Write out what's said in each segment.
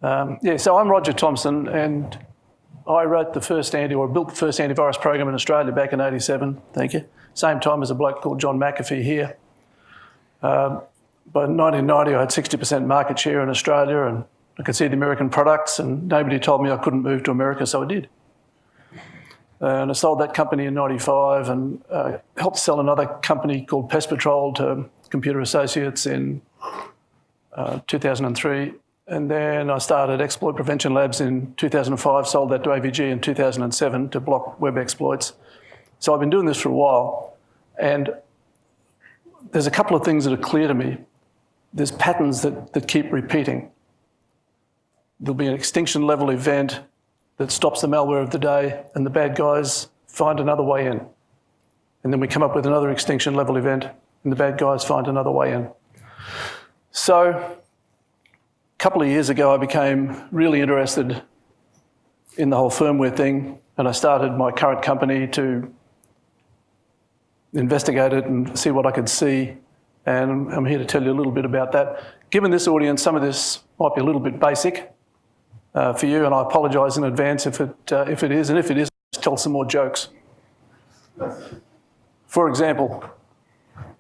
So I'm Roger Thompson, and I wrote the first built the first antivirus program in Australia back in '87. Thank you. Same time as a bloke called John McAfee here. By 1990, I had 60% market share in Australia, and I could see the American products, and nobody told me I couldn't move to America, so I did. And I sold that company in '95 and helped sell another company called Pest Patrol to Computer Associates in 2003. And then I started Exploit Prevention Labs in 2005, sold that to AVG in 2007 to block web exploits. So I've been doing this for a while, and there's a couple of things that are clear to me. There's patterns that keep repeating. There'll be an extinction level event that stops the malware of the day, and the bad guys find another way in. And then we come up with another extinction level event, and the bad guys find another way in. So a couple of years ago, I became really interested in the whole firmware thing, and I started my current company to investigate it and see what I could see. And I'm here to tell you a little bit about that. Given this audience, some of this might be a little bit basic for you, and I apologise in advance if it is, and if it is, just tell some more jokes. For example,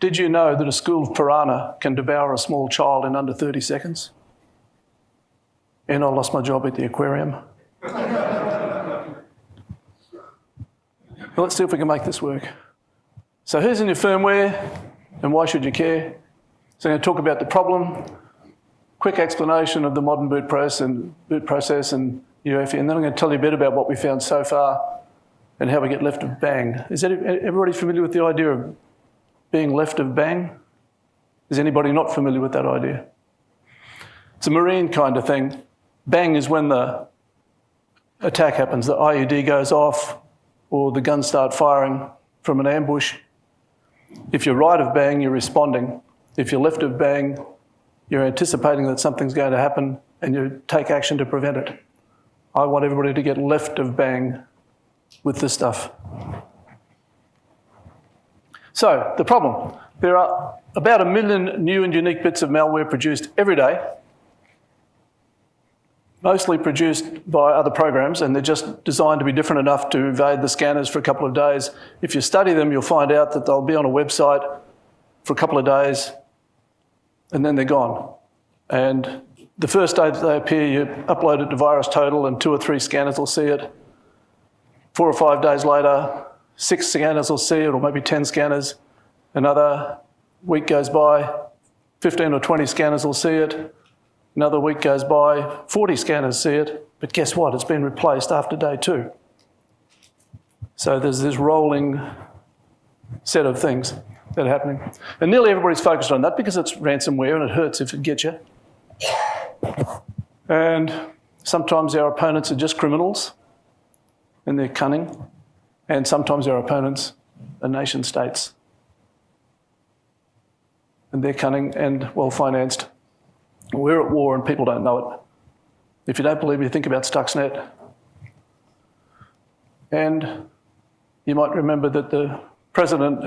did you know that a school of piranha can devour a small child in under 30 seconds? And I lost my job at the aquarium. Well, let's see if we can make this work. So who's in your firmware, and why should you care? So I'm going to talk about the problem, quick explanation of the modern boot process and UEFI, and then I'm going to tell you a bit about what we found so far and how we get left of bang. Is everybody familiar with the idea of being left of bang? Is anybody not familiar with that idea? It's a marine kind of thing. Bang is when the attack happens. The IED goes off or the guns start firing from an ambush. If you're right of bang, you're responding. If you're left of bang, you're anticipating that something's going to happen and you take action to prevent it. I want everybody to get left of bang with this stuff. So, the problem. There are about 1 million new and unique bits of malware produced every day, mostly produced by other programs, and they're just designed to be different enough to evade the scanners for a couple of days. If you study them, you'll find out that they'll be on a website for a couple of days, and then they're gone. And the first day that they appear, you upload it to VirusTotal, and 2 or 3 scanners will see it. 4 or 5 days later, 6 scanners will see it, or maybe 10 scanners. Another week goes by, 15 or 20 scanners will see it. Another week goes by, 40 scanners see it, but guess what? It's been replaced after day 2. So there's this rolling set of things that are happening. And nearly everybody's focused on that because it's ransomware and it hurts if it gets you. And sometimes our opponents are just criminals and they're cunning, and sometimes our opponents are nation states and they're cunning and well-financed. We're at war and people don't know it. If you don't believe me, think about Stuxnet. And you might remember that the president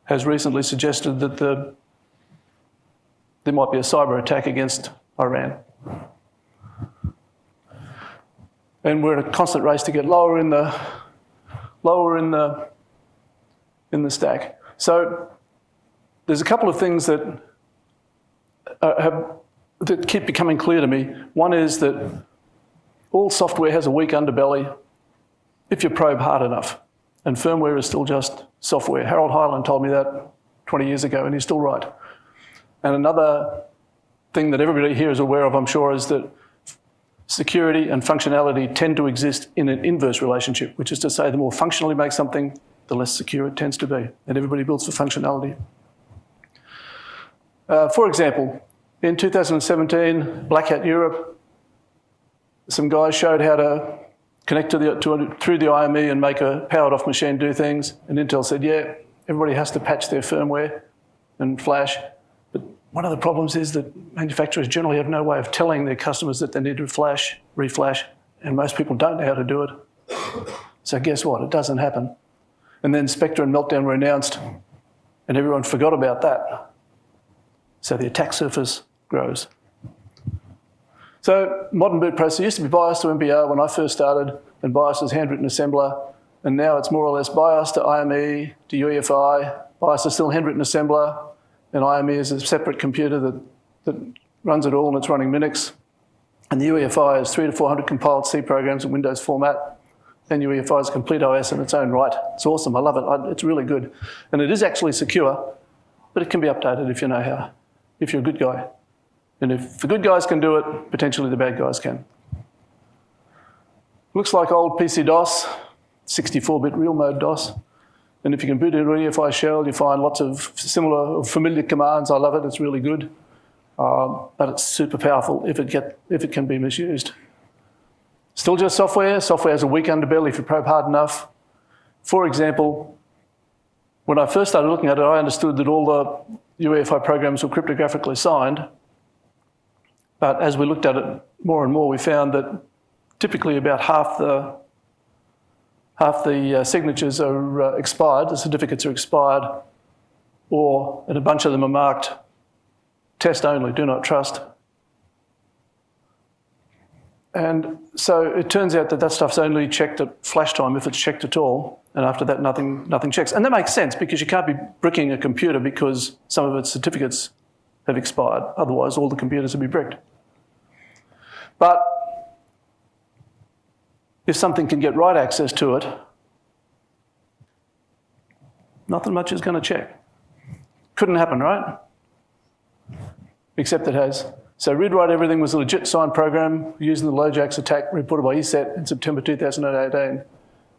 has recently suggested that there might be a cyber attack against Iran. And we're in a constant race to get lower in the stack. So there's a couple of things that keep becoming clear to me. One is that all software has a weak underbelly if you probe hard enough. And firmware is still just software. Harold Hyland told me that 20 years ago, and he's still right. And another thing that everybody here is aware of, I'm sure, is that security and functionality tend to exist in an inverse relationship, which is to say the more functional you make something, the less secure it tends to be. And everybody builds for functionality. For example, in 2017, Black Hat Europe, some guys showed how to connect through the IME and make a powered-off machine do things. And Intel said, yeah, everybody has to patch their firmware and flash. But one of the problems is that manufacturers generally have no way of telling their customers that they need to flash, reflash, and most people don't know how to do it. So guess what? It doesn't happen. And then Spectre and Meltdown were announced, and everyone forgot about that. So the attack surface grows. So So modern boot processor used to be biased to MBR when I first started, and biased as handwritten assembler, and now it's more or less biased to IME, to UEFI. BIOS is still handwritten assembler, and IME is a separate computer that runs it all, and it's running Linux. And the UEFI is 300 to 400 compiled C programs in Windows format. And UEFI is a complete OS in its own right. It's awesome, I love it, it's really good. And it is actually secure, but it can be updated if you know how, if you're a good guy. And if the good guys can do it, potentially the bad guys can. Looks like old PC DOS, 64-bit real mode DOS. And if you can boot an UEFI shell, you find lots of similar, familiar commands. I love it, it's really good. But it's super powerful if it can be misused. Still just software. Software has a weak underbelly if you probe hard enough. For example, when I first started looking at it, I understood that all the UEFI programs were cryptographically signed. But as we looked at it more and more, we found that typically about half the signatures are expired, the certificates are expired, and a bunch of them are marked test only, do not trust. And so it turns out that stuff's only checked at flash time, if it's checked at all, and after that nothing checks. And that makes sense, because you can't be bricking a computer because some of its certificates have expired. Otherwise, all the computers would be bricked. But if something can get write access to it, nothing much is going to check. Couldn't happen, right? Except it has. So read-write everything was a legit signed program using the LoJax attack reported by ESET in September 2018.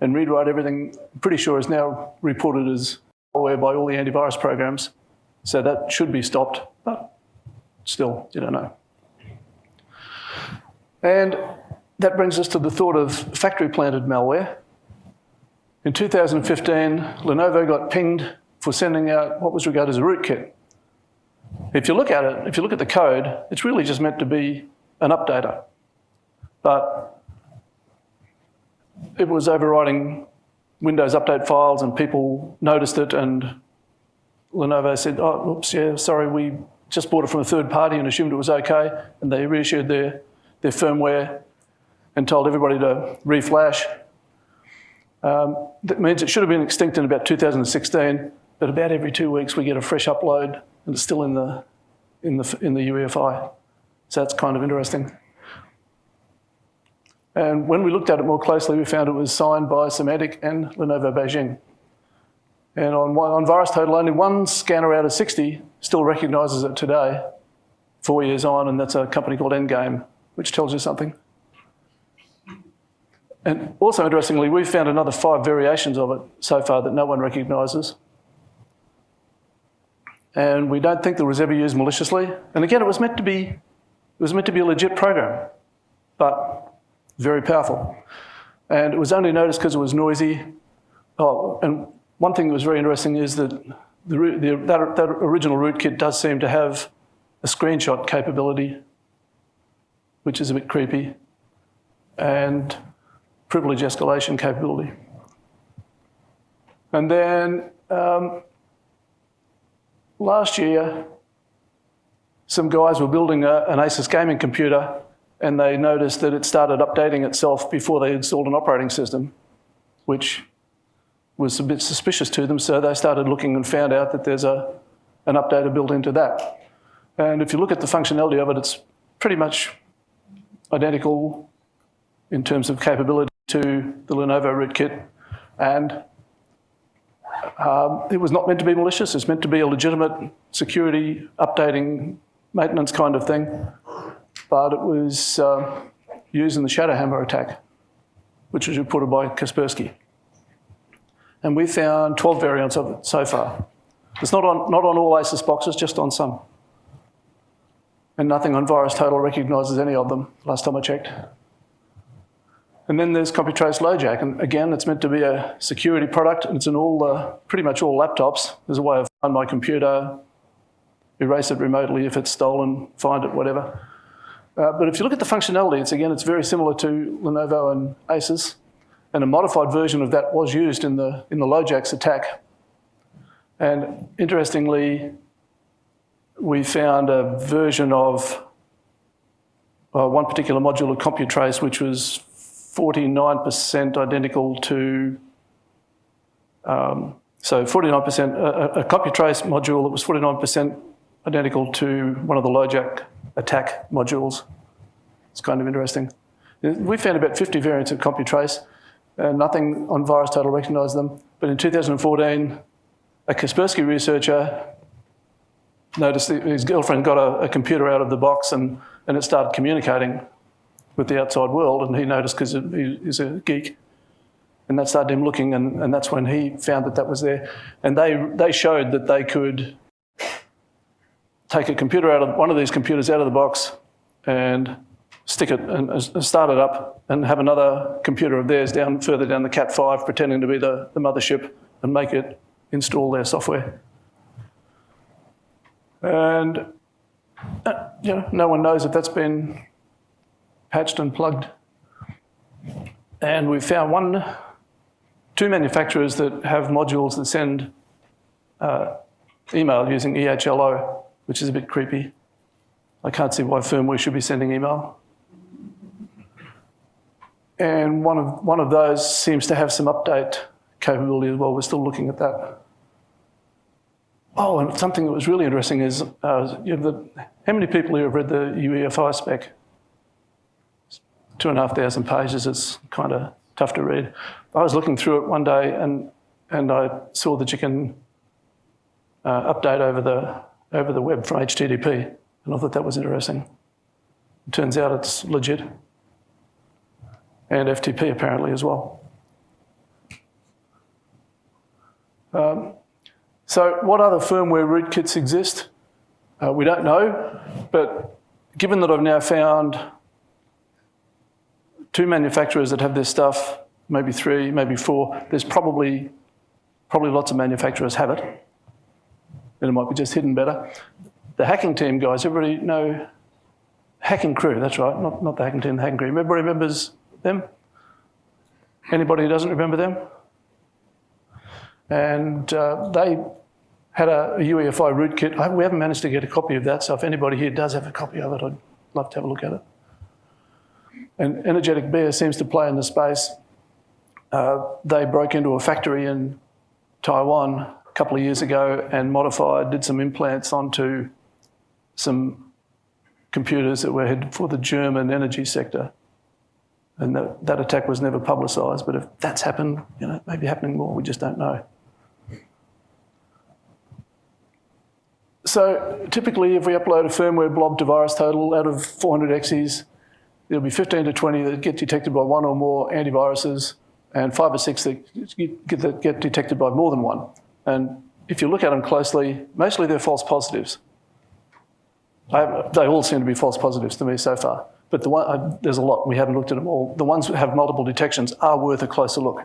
And read-write everything, I'm pretty sure, is now reported as malware by all the antivirus programs. So that should be stopped, but still, you don't know. And that brings us to the thought of factory-planted malware. In 2015, Lenovo got pinged for sending out what was regarded as a rootkit. If you look at it, if you look at the code, it's really just meant to be an updater. But it was overriding Windows update files, and people noticed it, and Lenovo said, oh, oops, yeah, sorry, we just bought it from a third party and assumed it was okay, and they reissued their firmware and told everybody to reflash. That means it should have been extinct in about 2016, but about every 2 weeks we get a fresh upload, and it's still in the UEFI. So that's kind of interesting. And when we looked at it more closely, we found it was signed by Symantec and Lenovo Beijing. And on VirusTotal, only one scanner out of 60 still recognises it today, 4 years on, and that's a company called Endgame, which tells you something. And also interestingly, we've found another 5 variations of it so far that no one recognises. And we don't think it was ever used maliciously. And again, it was meant to be a legit program, but very powerful. And it was only noticed because it was noisy. Oh, and one thing that was very interesting is that that original rootkit does seem to have a screenshot capability, which is a bit creepy, and privilege escalation capability. And then last year, some guys were building an Asus gaming computer, and they noticed that it started updating itself before they installed an operating system, which was a bit suspicious to them, so they started looking and found out that there's an updater built into that. And if you look at the functionality of it, it's pretty much identical in terms of capability to the Lenovo rootkit. And it was not meant to be malicious. It's meant to be a legitimate security updating maintenance kind of thing. But it was used in the Shadowhammer attack, which was reported by Kaspersky. And we found 12 variants of it so far. It's not on all Asus boxes, just on some. And nothing on VirusTotal recognises any of them, last time I checked. And then there's CompuTrace LoJack, and again, it's meant to be a security product, and it's in pretty much all laptops. There's a way of find my computer, erase it remotely if it's stolen, find it, whatever. But if you look at the functionality, it's very similar to Lenovo and Asus, and a modified version of that was used in the LoJax attack. And interestingly, we found a version of one particular module of CompuTrace, which was 49% identical to, so 49%, a CompuTrace module that was 49% identical to one of the LoJack attack modules. It's kind of interesting. We found about 50 variants of CompuTrace, and nothing on VirusTotal recognised them. But in 2014, a Kaspersky researcher noticed that his girlfriend got a computer out of the box and it started communicating with the outside world, and he noticed because he's a geek. And that started him looking, and that's when he found that that was there. And they showed that they could take a computer one of these computers out of the box and stick it and start it up and have another computer of theirs further down the Cat5 pretending to be the mothership and make it install their software. And no one knows if that's been patched and plugged. And we found two manufacturers that have modules that send email using EHLO, which is a bit creepy. I can't see why firmware should be sending email. And one of those seems to have some update capability as well. We're still looking at that. Oh, and something that was really interesting is how many people here have read the UEFI spec? It's 2,500 pages. It's kind of tough to read. I was looking through it one day and I saw that you can update over the web from HTTP, and I thought that was interesting. It turns out it's legit. And FTP apparently as well. So what other firmware rootkits exist? We don't know, but given that I've now found 2 manufacturers that have this stuff, maybe 3, maybe 4, there's probably lots of manufacturers have it, and it might be just hidden better. The hacking team guys, everybody know Hacking Crew, that's right, not the hacking team, the hacking crew. Everybody remembers them? Anybody who doesn't remember them? And they had a UEFI rootkit. We haven't managed to get a copy of that, so if anybody here does have a copy of it, I'd love to have a look at it. And Energetic Bear seems to play in the space. They broke into a factory in Taiwan a couple of years ago and did some implants onto some computers that were headed for the German energy sector. And that attack was never publicised, but if that's happened, it may be happening more, we just don't know. So typically, if we upload a firmware blob to VirusTotal, out of 400 exes, there'll be 15 to 20 that get detected by one or more antiviruses, and 5 or 6 that get detected by more than one. And if you look at them closely, mostly they're false positives. They all seem to be false positives to me so far. But there's a lot, we haven't looked at them all. The ones that have multiple detections are worth a closer look.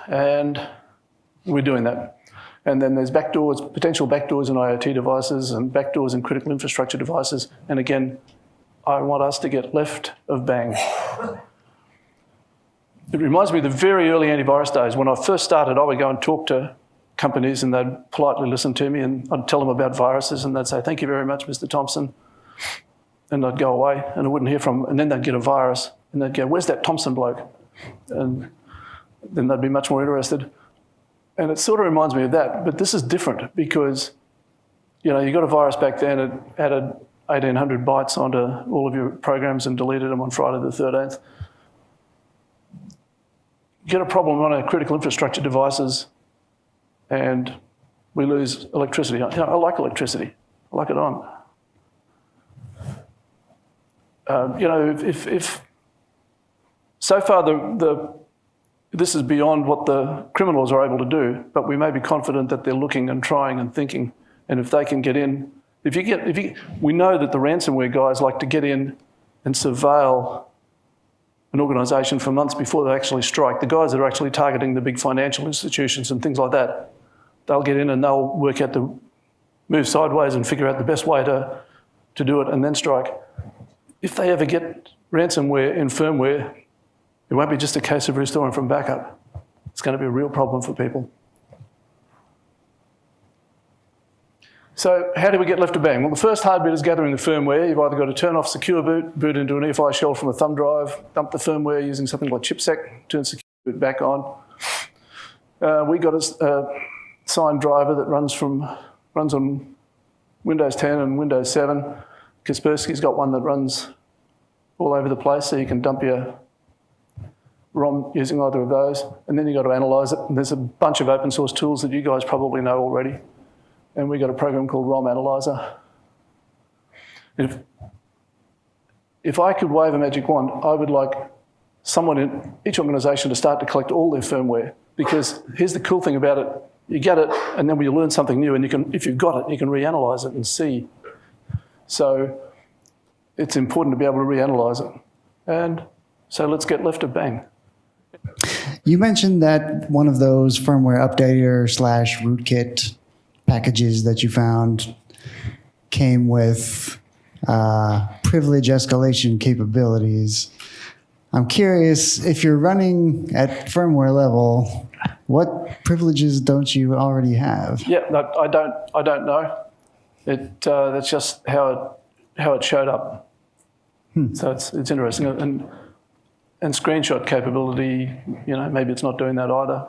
And we're doing that. And then there's backdoors, potential backdoors in IoT devices and backdoors in critical infrastructure devices. And again, I want us to get left of bang. It reminds me of the very early antivirus days. When I first started, I would go and talk to companies and they'd politely listen to me and I'd tell them about viruses and they'd say, "Thank you very much, Mr. Thompson." And I'd go away and I wouldn't hear from them. And then they'd get a virus and they'd go, "Where's that Thompson bloke?" And then they'd be much more interested. And it sort of reminds me of that, but this is different because, you got a virus back then, it added 1,800 bytes onto all of your programs and deleted them on Friday the 13th. You get a problem on our critical infrastructure devices and we lose electricity. I like electricity. I like it on. If so far this is beyond what the criminals are able to do, but we may be confident that they're looking and trying and thinking, and if they can get in, we know that the ransomware guys like to get in and surveil an organisation for months before they actually strike. The guys that are actually targeting the big financial institutions and things like that, they'll get in and they'll work out move sideways and figure out the best way to do it and then strike. If they ever get ransomware in firmware, it won't be just a case of restoring from backup. It's going to be a real problem for people. So how do we get left of bang? Well, the first hard bit is gathering the firmware. You've either got to turn off secure boot, boot into an EFI shell from a thumb drive, dump the firmware using something like chipsec, turn secure boot back on. We got a signed driver that runs on Windows 10 and Windows 7. Kaspersky's got one that runs all over the place, so you can dump your ROM using either of those. And then you've got to analyze it. And there's a bunch of open source tools that you guys probably know already. And we've got a program called ROM Analyzer. If I could wave a magic wand, I would like someone in each organisation to start to collect all their firmware. Because here's the cool thing about it. You get it, and then when you learn something new, and you can, if you've got it, you can reanalyze it and see. So it's important to be able to reanalyze it. And so let's get left of bang. You mentioned that one of those firmware updater / rootkit packages that you found came with privilege escalation capabilities. I'm curious, if you're running at firmware level, what privileges don't you already have? Yeah, no, I don't know. That's just how it showed up. So it's interesting. And screenshot capability, maybe it's not doing that either.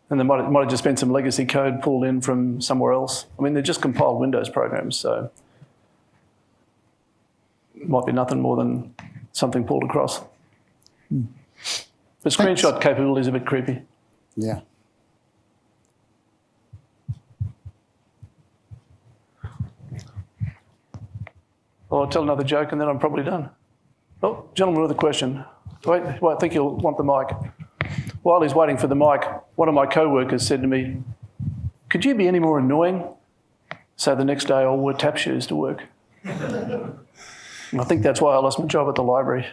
And there might have just been some legacy code pulled in from somewhere else. I mean, they're just compiled Windows programs, so it might be nothing more than something pulled across. But screenshot capability is a bit creepy. Yeah. I'll tell another joke and then I'm probably done. Oh, gentleman with a question. Wait, I think you'll want the mic. While he's waiting for the mic, one of my co-workers said to me, "Could you be any more annoying?" So the next day I wore tap shoes to work. And I think that's why I lost my job at the library.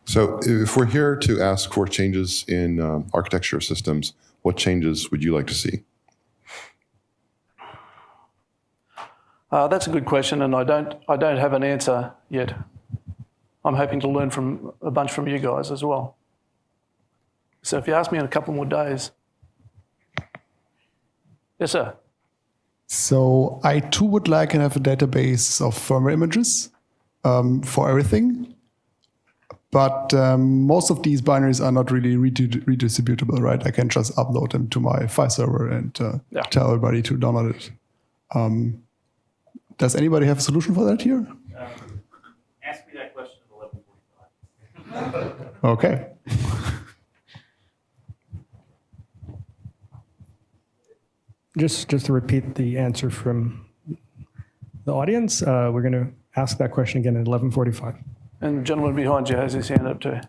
So if we're here to ask for changes in architecture systems, what changes would you like to see? That's a good question, and I don't have an answer yet. I'm hoping to learn from a bunch from you guys as well. So if you ask me in a couple more days. Yes, sir. So I too would like to have a database of firmware images for everything. But most of these binaries are not really redistributable, right? I can just upload them to my file server and tell everybody to download it. Does anybody have a solution for that here? Ask me that question at 11:45. Okay. Just to repeat the answer from the audience, we're going to ask that question again at 11:45. And the gentleman behind you has his hand up too.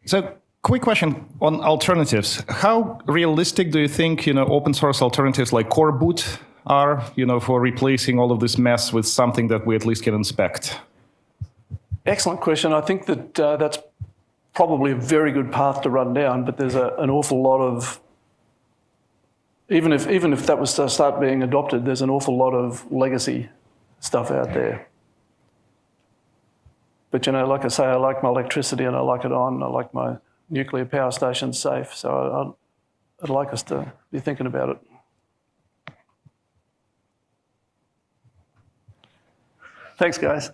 So, quick question on alternatives. How realistic do you think, open source alternatives like Core Boot are, for replacing all of this mess with something that we at least can inspect? Excellent question. I think that that's probably a very good path to run down, but there's an awful lot of, even if that was to start being adopted, there's an awful lot of legacy stuff out there. But like I say, I like my electricity and I like it on. I like my nuclear power stations safe. So I'd like us to be thinking about it. Thanks, guys.